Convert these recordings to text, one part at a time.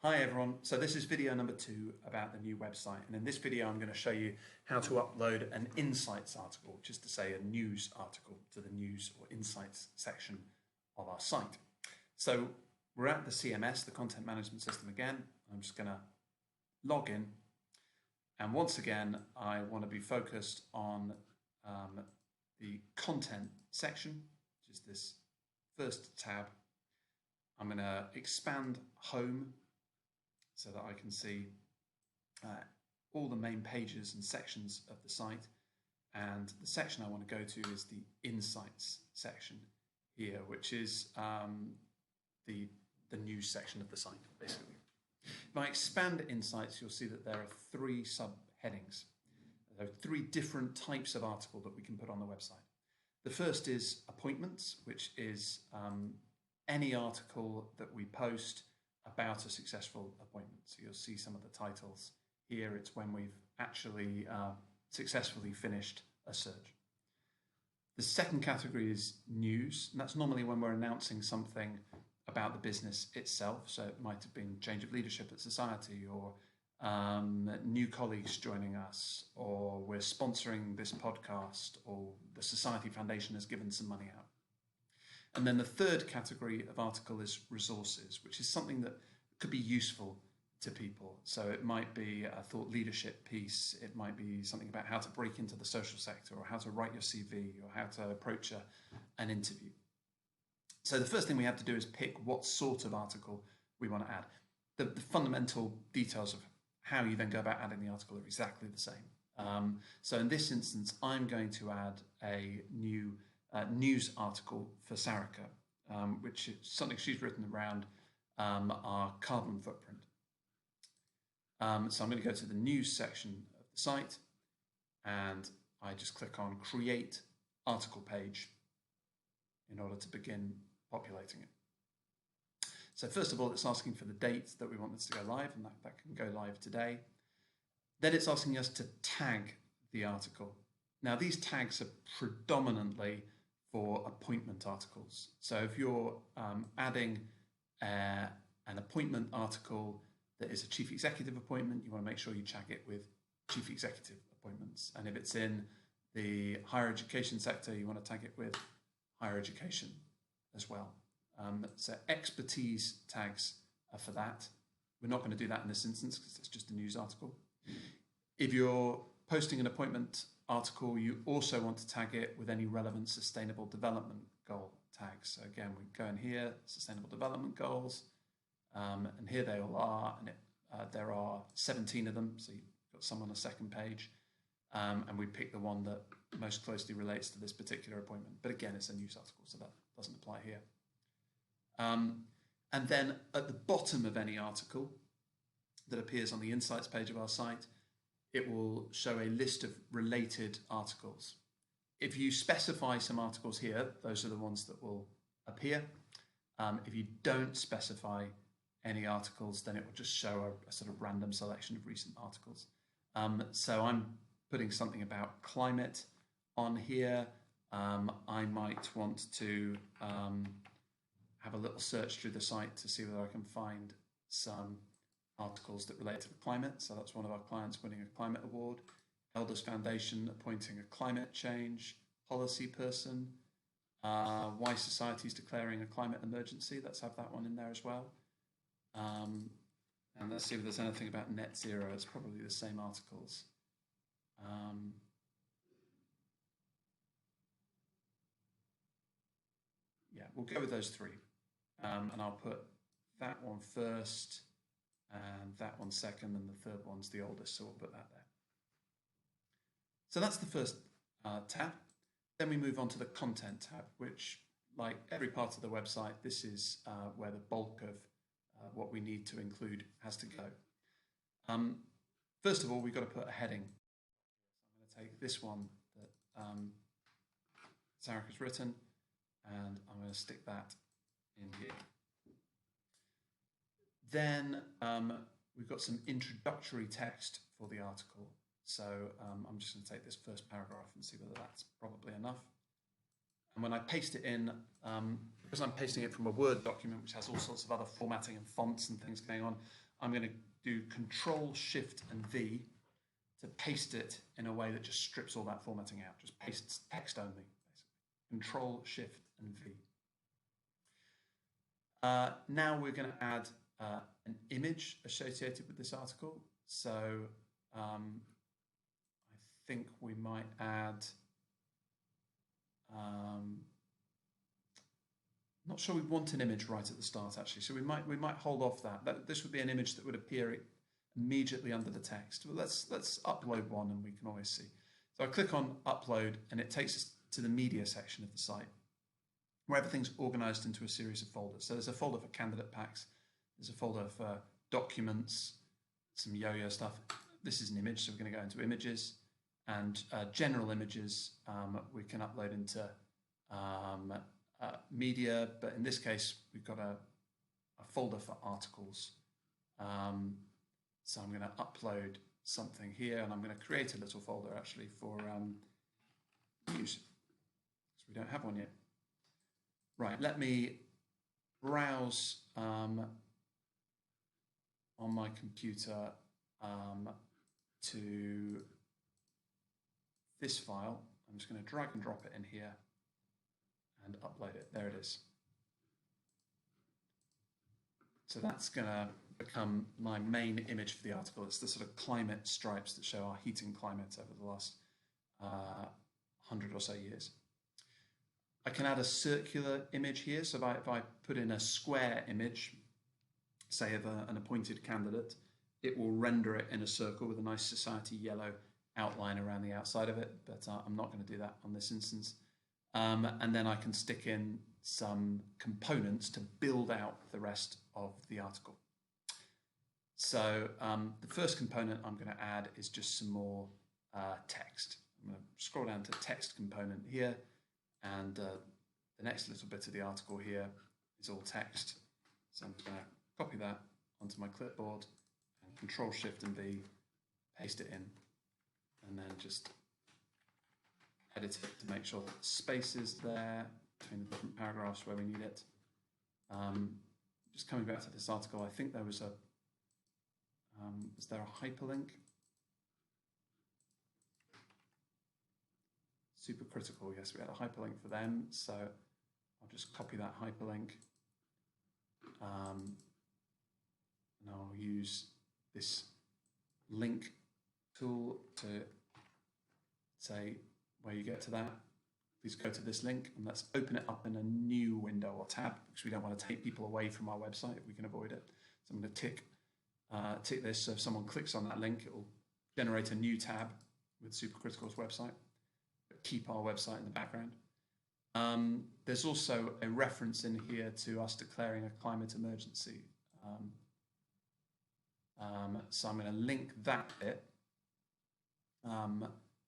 Hi everyone, so this is video number 2 about the new website, and in this video I'm going to show you how to upload an insights article, which is to say a news article, to the news or insights section of our site. So we're at the CMS, the content management system again. I'm just going to log in, and once again I want to be focused on the content section, which is this first tab. I'm going to expand home so that I can see all the main pages and sections of the site. And the section I want to go to is the Insights section here, which is the news section of the site, basically. If I expand Insights, you'll see that there are 3 subheadings. There are 3 different types of article that we can put on the website. The first is appointments, which is any article that we post about a successful appointment. So you'll see some of the titles here. It's when we've actually successfully finished a search. The second category is news, and that's normally when we're announcing something about the business itself. So it might have been change of leadership at Society, or new colleagues joining us, or we're sponsoring this podcast, or the Society Foundation has given some money out. And then the third category of article is resources, which is something that could be useful to people. So it might be a thought leadership piece, it might be something about how to break into the social sector, or how to write your CV, or how to approach an interview. So the first thing we have to do is pick what sort of article we want to add. The fundamental details of how you then go about adding the article are exactly the same. So in this instance, I'm going to add a new news article for Sarika, which is something she's written around our carbon footprint. So I'm going to go to the news section of the site, and I just click on Create Article Page in order to begin populating it. So first of all, it's asking for the date that we want this to go live, and that can go live today. Then it's asking us to tag the article. Now these tags are predominantly for appointment articles. So if you're adding an appointment article that is a chief executive appointment, you want to make sure you tag it with chief executive appointments. And if it's in the higher education sector, you want to tag it with higher education as well. So expertise tags are for that. We're not going to do that in this instance because it's just a news article. If you're posting an appointment article, you also want to tag it with any relevant sustainable development goal tags. So again, we go in here, sustainable development goals, and here they all are, and there are 17 of them, so you've got some on the second page, and we pick the one that most closely relates to this particular appointment. But again, it's a news article, so that doesn't apply here. And then at the bottom of any article that appears on the Insights page of our site, it will show a list of related articles. If you specify some articles here, those are the ones that will appear. If you don't specify any articles, then it will just show a sort of random selection of recent articles. So I'm putting something about climate on here. I might want to have a little search through the site to see whether I can find some articles that relate to the climate. So that's one of our clients winning a climate award. Elders Foundation appointing a climate change policy person. Why Society is declaring a climate emergency. Let's have that one in there as well. And let's see if there's anything about net zero. It's probably the same articles. Yeah, we'll go with those 3. And I'll put that one first, and that one second, and the third one's the oldest, so we'll put that there. So that's the first tab. Then we move on to the content tab, which, like every part of the website, this is where the bulk of what we need to include has to go. First of all, we've got to put a heading. So I'm going to take this one that Sarika's written, and I'm going to stick that in here. Then we've got some introductory text for the article. So I'm just going to take this first paragraph and see whether that's probably enough. And when I paste it in, because I'm pasting it from a Word document, which has all sorts of other formatting and fonts and things going on, I'm going to do Control, Shift, and V to paste it in a way that just strips all that formatting out, just pastes text only, basically. Control, Shift, and V. Now we're going to add an image associated with this article. So I think we might add, not sure we want an image right at the start actually, so we might hold off that. This would be an image that would appear immediately under the text. Well, let's upload one and we can always see. So I click on upload and it takes us to the media section of the site where everything's organized into a series of folders. So there's a folder for candidate packs, there's a folder for documents, some yo-yo stuff. This is an image, so we're going to go into images, and general images we can upload into media, but in this case we've got a folder for articles. So I'm going to upload something here, and I'm going to create a little folder actually for news, because we don't have one yet. Right, let me browse on my computer to this file. I'm just going to drag and drop it in here and upload it. There it is. So that's going to become my main image for the article. It's the sort of climate stripes that show our heating climate over the last 100 or so years. I can add a circular image here. So if I put in a square image, say of an appointed candidate, it will render it in a circle with a nice society yellow outline around the outside of it, but I'm not going to do that on this instance. And then I can stick in some components to build out the rest of the article. So the first component I'm going to add is just some more text. I'm going to scroll down to text component here, and the next little bit of the article here is all text. So I'm going to copy that onto my clipboard and Control Shift and V, paste it in, and then just edit it to make sure that the space is there between the different paragraphs where we need it. Just coming back to this article, I think there was there a hyperlink? Supercritical, yes, we had a hyperlink for them, so I'll just copy that hyperlink, and I'll use this link tool to say where you get to that, please go to this link, and let's open it up in a new window or tab, because we don't want to take people away from our website if we can avoid it. So I'm going to tick this, so if someone clicks on that link, it will generate a new tab with Supercritical's website, but keep our website in the background. There's also a reference in here to us declaring a climate emergency. So I'm going to link that bit,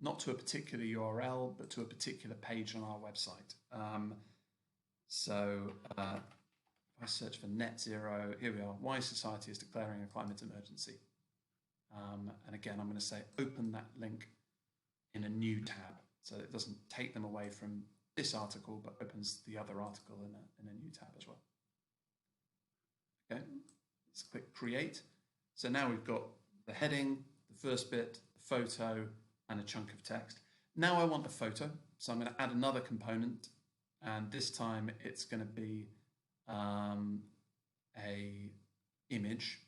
not to a particular URL, but to a particular page on our website. If I search for net zero, here we are, why society is declaring a climate emergency. And again, I'm going to say open that link in a new tab, so it doesn't take them away from this article, but opens the other article in a new tab as well. Okay, let's click create. So now we've got the heading, the first bit, the photo, and a chunk of text. Now I want a photo, so I'm going to add another component, and this time it's going to be a image,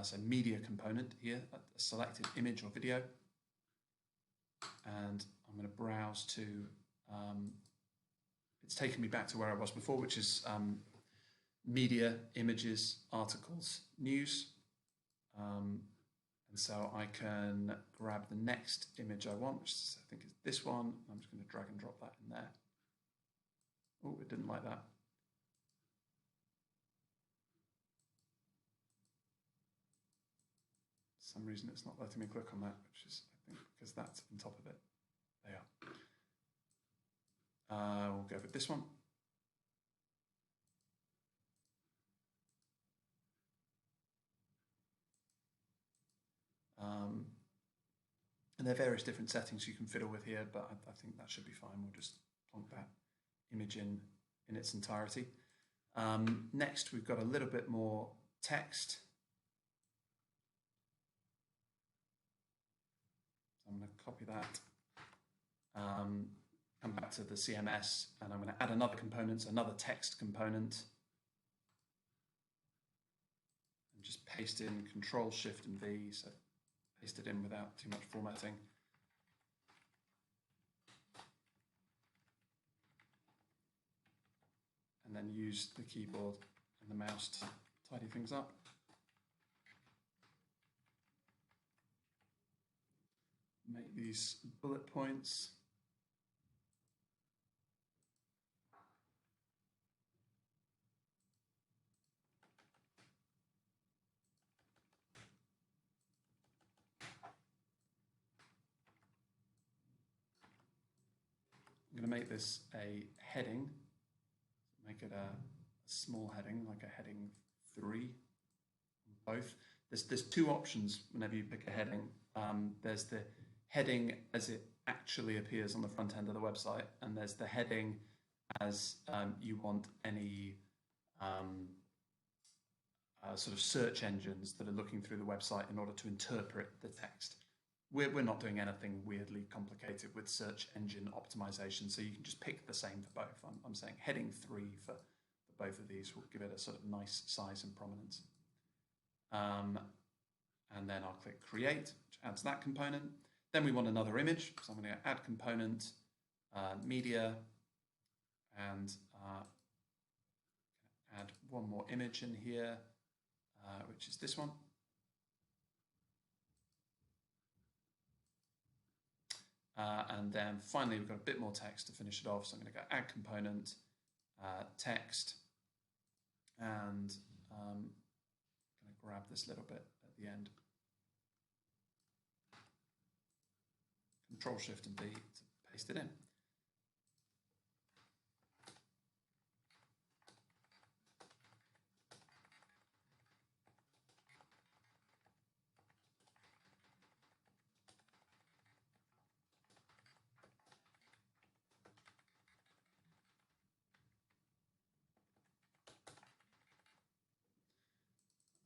so media component here, a selected image or video, and I'm going to browse to, it's taken me back to where I was before, which is media, images, articles, news. And so I can grab the next image I want, which is, I think is this one. I'm just going to drag and drop that in there. Oh, it didn't like that. For some reason it's not letting me click on that, which is, I think, because that's on top of it. There. We'll go with this one. And there are various different settings you can fiddle with here, but I think that should be fine. We'll just plonk that image in in its entirety. Next, we've got a little bit more text. So I'm going to copy that, come back to the CMS, and I'm going to add another component, another text component, and just paste in Control Shift and V, so paste it in without too much formatting. And then use the keyboard and the mouse to tidy things up. Make these bullet points. I'm going to make this a heading. Make it a small heading, like a heading 3 on both. There's two options whenever you pick a heading. There's the heading as it actually appears on the front end of the website, and there's the heading as you want any sort of search engines that are looking through the website in order to interpret the text. We're not doing anything weirdly complicated with search engine optimization, so you can just pick the same for both. I'm saying heading 3 for both of these will give it a sort of nice size and prominence. And then I'll click Create, which adds that component. Then we want another image, so I'm going to add component, media, and add one more image in here, which is this one. And then finally, we've got a bit more text to finish it off. So I'm going to go add component, text, and I'm going to grab this little bit at the end. Control Shift and V to paste it in.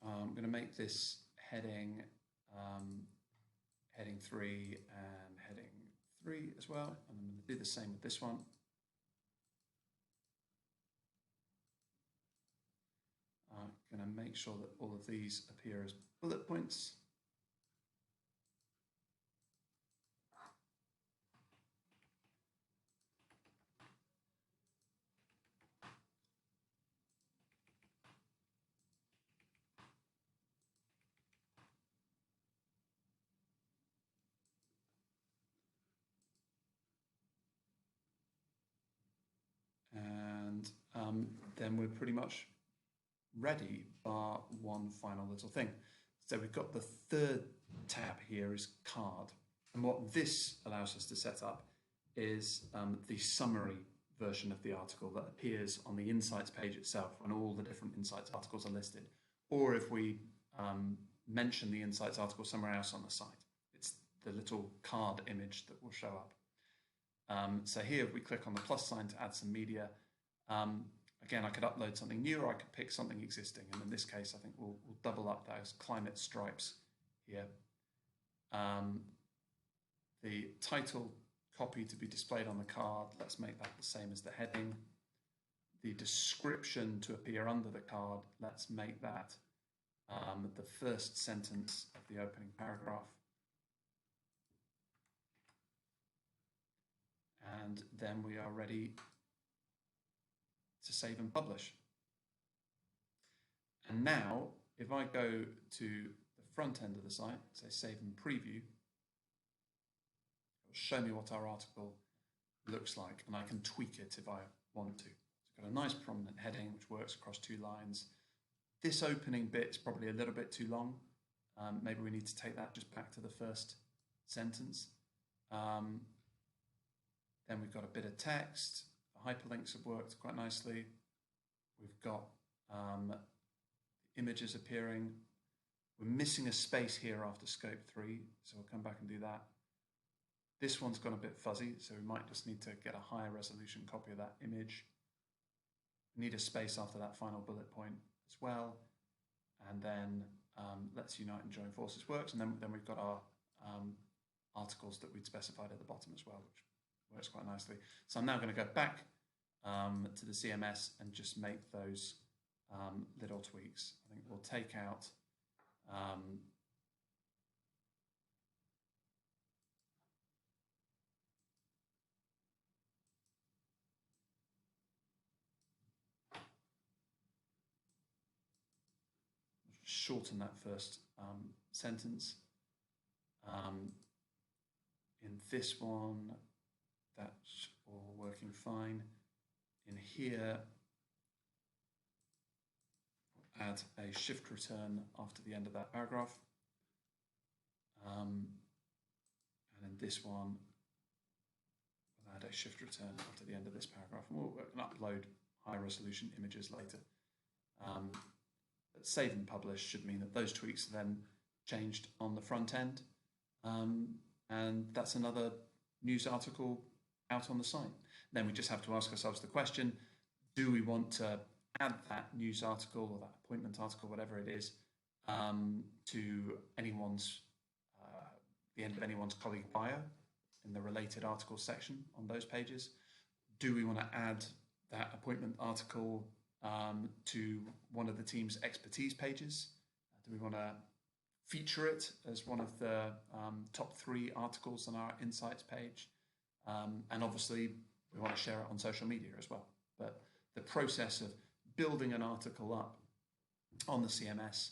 I'm going to make this heading heading 3 and heading 3 as well. And I'm going to do the same with this one. I'm going to make sure that all of these appear as bullet points. And then we're pretty much ready, bar one final little thing. So we've got the third tab here is card. And what this allows us to set up is the summary version of the article that appears on the Insights page itself when all the different Insights articles are listed. Or if we mention the Insights article somewhere else on the site, it's the little card image that will show up. So here we click on the plus sign to add some media. Again, I could upload something new, or I could pick something existing. And in this case, I think we'll double up those climate stripes here. The title copy to be displayed on the card, let's make that the same as the heading. The description to appear under the card, let's make that the first sentence of the opening paragraph. And then we are ready to save and publish. And now, if I go to the front end of the site, say save and preview, it will show me what our article looks like, and I can tweak it if I want to. It's got a nice prominent heading which works across 2 lines. This opening bit is probably a little bit too long. Maybe we need to take that just back to the first sentence. Then we've got a bit of text. The hyperlinks have worked quite nicely. We've got images appearing. We're missing a space here after scope 3, so we'll come back and do that. This one's gone a bit fuzzy, so we might just need to get a higher resolution copy of that image. We need a space after that final bullet point as well. And then Let's Unite and Join Forces works. And then we've got our articles that we'd specified at the bottom as well, which works quite nicely. So I'm now going to go back to the CMS and just make those little tweaks. I think we'll take out shorten that first sentence. In this one, that's all working fine. In here, add a shift return after the end of that paragraph. And in this one, we'll add a shift return after the end of this paragraph. And we'll upload high resolution images later. But save and publish should mean that those tweaks are then changed on the front end. And that's another news article out on the site. Then we just have to ask ourselves the question, do we want to add that news article or that appointment article, whatever it is, to anyone's, the end of anyone's colleague bio in the related articles section on those pages? Do we want to add that appointment article to one of the team's expertise pages? Do we want to feature it as one of the top 3 articles on our Insights page? And obviously, we want to share it on social media as well. But the process of building an article up on the CMS,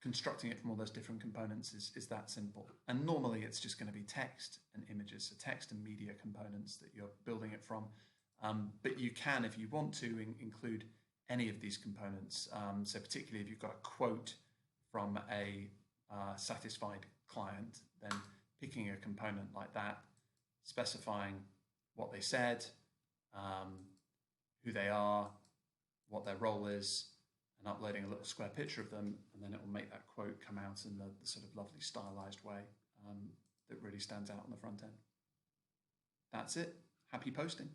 constructing it from all those different components is that simple. And normally it's just going to be text and images, so text and media components that you're building it from. But you can, if you want to, include any of these components. So particularly if you've got a quote from a satisfied client, then picking a component like that, specifying what they said, who they are, what their role is, and uploading a little square picture of them, and then it will make that quote come out in the sort of lovely stylized way that really stands out on the front end. That's it. Happy posting.